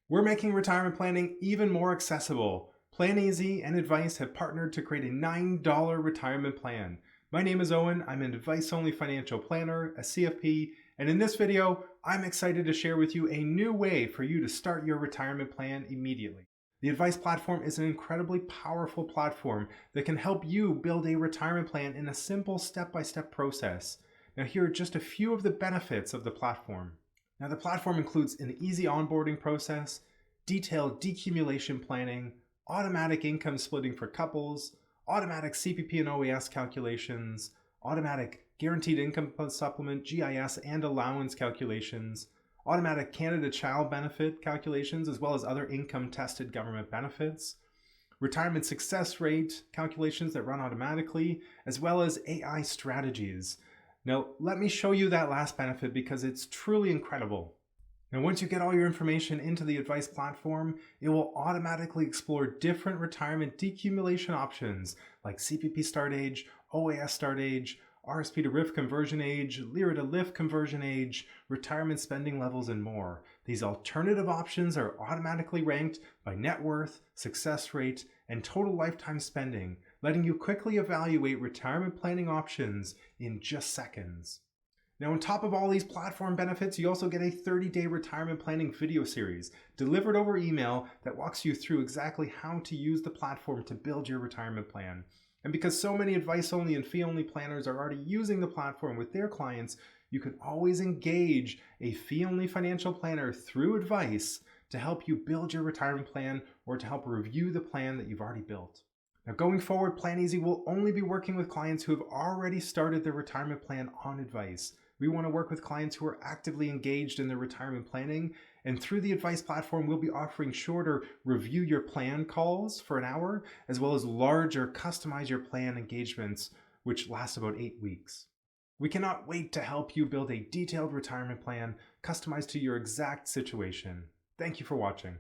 We're making retirement planning even more accessible. PlanEasy and Adviice have partnered to create a $9 retirement plan. My name is Owen. I'm an advice-only financial planner, a CFP, and in this video, I'm excited to share with you a new way for you to start your retirement plan immediately. The Adviice platform is an incredibly powerful platform that can help you build a retirement plan in a simple step-by-step process. Now, here are just a few of the benefits of the platform. Now, the platform includes an easy onboarding process, detailed decumulation planning, automatic income splitting for couples, automatic CPP and OAS calculations, automatic guaranteed income supplement, GIS, and allowance calculations, automatic Canada Child Benefit calculations, as well as other income-tested government benefits, retirement success rate calculations that run automatically, as well as AI strategies. Now, let me show you that last benefit because it's truly incredible. Now, once you get all your information into the Adviice platform, it will automatically explore different retirement decumulation options like CPP start age, OAS start age, RSP to RIF conversion age, LIRA to LIF conversion age, retirement spending levels, and more. These alternative options are automatically ranked by net worth, success rate, and total lifetime spending, letting you quickly evaluate retirement planning options in just seconds. Now, on top of all these platform benefits, you also get a 30-day retirement planning video series delivered over email that walks you through exactly how to use the platform to build your retirement plan. And because so many advice-only and fee-only planners are already using the platform with their clients, you can always engage a fee-only financial planner through Adviice to help you build your retirement plan or to help review the plan that you've already built. Now, going forward, PlanEasy will only be working with clients who have already started their retirement plan on Adviice. We want to work with clients who are actively engaged in their retirement planning, and through the Adviice platform, we'll be offering shorter review your plan calls for an hour, as well as larger customize your plan engagements, which last about 8 weeks. We cannot wait to help you build a detailed retirement plan customized to your exact situation. Thank you for watching.